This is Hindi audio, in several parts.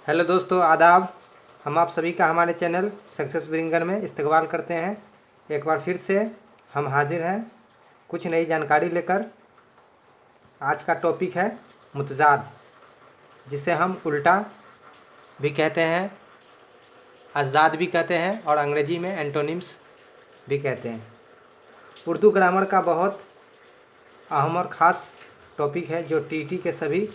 हेलो दोस्तों, आदाब। हम आप सभी का हमारे चैनल सक्सेस ब्रिंगर में इस्तकबाल करते हैं। एक बार फिर से हम हाजिर हैं कुछ नई जानकारी लेकर। आज का टॉपिक है मुतजाद, जिसे हम उल्टा भी कहते हैं, अजदाद भी कहते हैं और अंग्रेजी में एंटोनिम्स भी कहते हैं। उर्दू ग्रामर का बहुत अहम और ख़ास टॉपिक है जो टीटी के सभी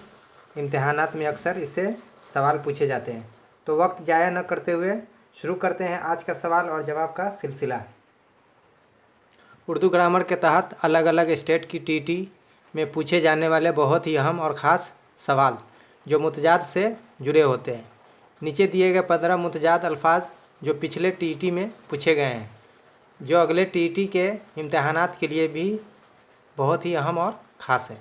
इम्तहानात में अक्सर इससे सवाल पूछे जाते हैं। तो वक्त ज़ाया न करते हुए शुरू करते हैं आज का सवाल और जवाब का सिलसिला। उर्दू ग्रामर के तहत अलग अलग स्टेट की टीटी में पूछे जाने वाले बहुत ही अहम और ख़ास सवाल जो मुतजाद से जुड़े होते हैं। नीचे दिए गए 15 मुतजाद अल्फाज जो पिछले टीटी में पूछे गए हैं, जो अगले टीटी के इम्तहानात के लिए भी बहुत ही अहम और ख़ास है।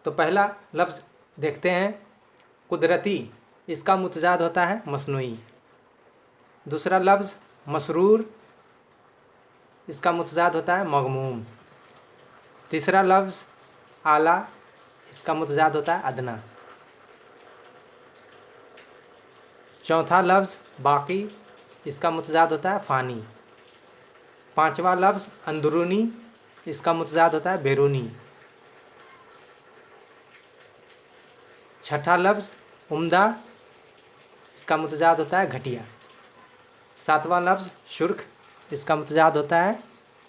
तो पहला लफ्ज़ देखते हैं, कुदरती। इसका मुतजाद होता है मसनूई। दूसरा लफ्ज़ मसरूर। इसका मुतजाद होता है मग़मूम। तीसरा लफ्ज़ आला। इसका मुतजाद होता है अदना। चौथा लफ्ज़ बाकी। इसका मुतजाद होता है फ़ानी। पांचवा लफ्ज़ अंदरूनी। इसका मुतजाद होता है बैरूनी। छठा लफ्ज़ उम्दा। इसका मुतजाद होता है घटिया। सातवां लफ्ज़ शुर्ख। इसका मुतजाद होता है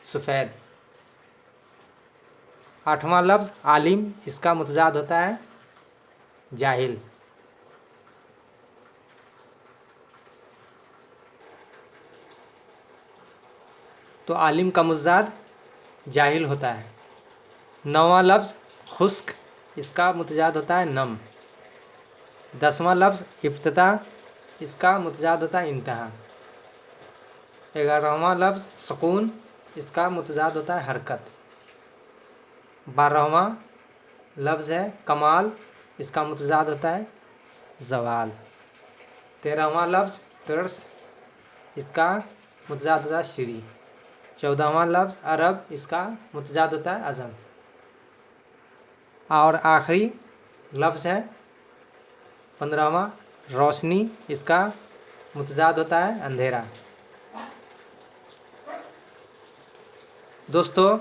सफ़ेद। आठवां लफ्ज़ आलिम। इसका मुतजाद होता है जाहिल। तो आलिम का मुतजाद जाहिल होता है। नौवां लफ्ज़ खुश्क। इसका मुतजाद होता है नम। 10वां लफ्ज़ इब्तिदा। इसका मुतजाद होता है इंतहा। 11वां लफ्ज़ सुकून। इसका मुतजाद होता है हरकत। 12वां लफ्ज़ है कमाल। इसका मुतजाद होता है ज़वाल। 13वां लफ्ज़ तिरस। इसका मुतजाद होता है श्री। 14वां लफ्ज़ अरब। इसका मुतजाद होता है अज़म। और आखिरी लफ्ज़ है 15वां रोशनी। इसका मुतजाद होता है अंधेरा। दोस्तों,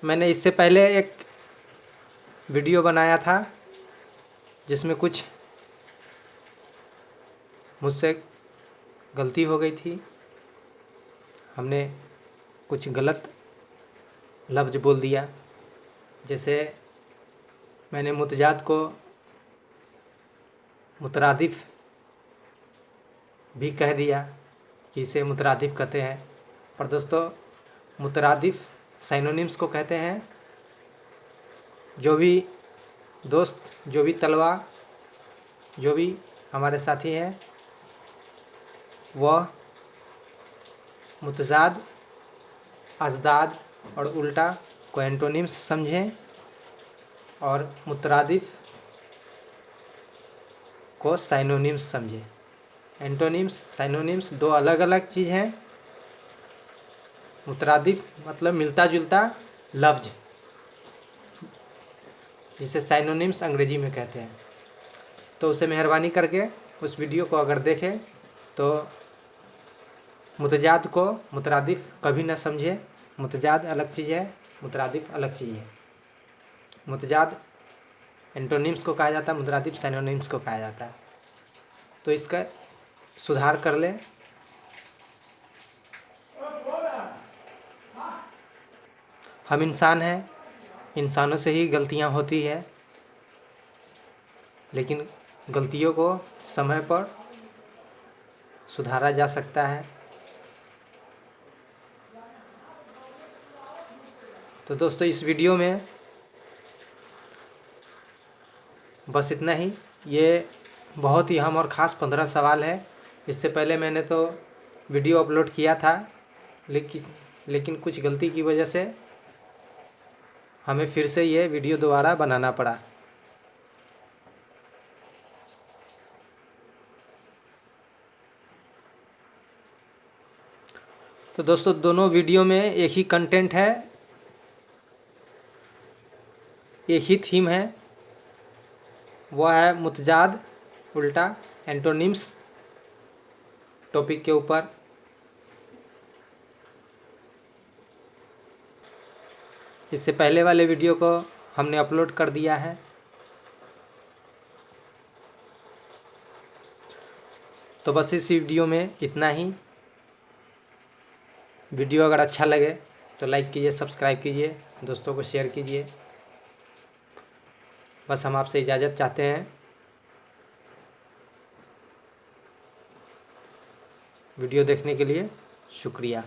मैंने इससे पहले एक वीडियो बनाया था जिसमें कुछ मुझसे गलती हो गई थी। हमने कुछ गलत लफ्ज़ बोल दिया। जैसे मैंने मुतजाद को मुतरादिफ भी कह दिया कि इसे मुतरादिफ कहते हैं। पर दोस्तों, मुतरादिफ साइनोनिम्स को कहते हैं। जो भी दोस्त, जो भी तलबा, जो भी हमारे साथी हैं, वह मुतजाद, अजदाद और उल्टा को एंटोनिम्स समझें और मुतरादिफ को साइनोनिम्स समझें। एंटोनिम्स, साइनोनिम्स दो अलग अलग चीज़ हैं। मुतरादिफ मतलब मिलता जुलता लफ्ज़, जिसे साइनोनिम्स अंग्रेजी में कहते हैं। तो उसे मेहरबानी करके उस वीडियो को अगर देखें तो मुतजाद को मुतरादिफ कभी ना समझे। मुतजाद अलग चीज़ है, मुतरादिफ अलग चीज़ है। मुतजाद एंटोनिम्स को कहा जाता है, मुतरादिफ साइनोनिम्स को कहा जाता है। तो इसका सुधार कर लें। हम इंसान हैं, इंसानों से ही गलतियां होती है, लेकिन गलतियों को समय पर सुधारा जा सकता है। तो दोस्तों, इस वीडियो में बस इतना ही। ये बहुत ही अहम और ख़ास 15 सवाल है। इससे पहले मैंने तो वीडियो अपलोड किया था, लेकिन कुछ गलती की वजह से हमें फिर से ये वीडियो दोबारा बनाना पड़ा। तो दोस्तों, दोनों वीडियो में एक ही कंटेंट है, एक ही थीम है। वह है मुतजाद उल्टा एंटोनिम्स टॉपिक के ऊपर। इससे पहले वाले वीडियो को हमने अपलोड कर दिया है। तो बस इस वीडियो में इतना ही। वीडियो अगर अच्छा लगे तो लाइक कीजिए, सब्सक्राइब कीजिए, दोस्तों को शेयर कीजिए। बस हम आपसे इजाज़त चाहते हैं। वीडियो देखने के लिए शुक्रिया।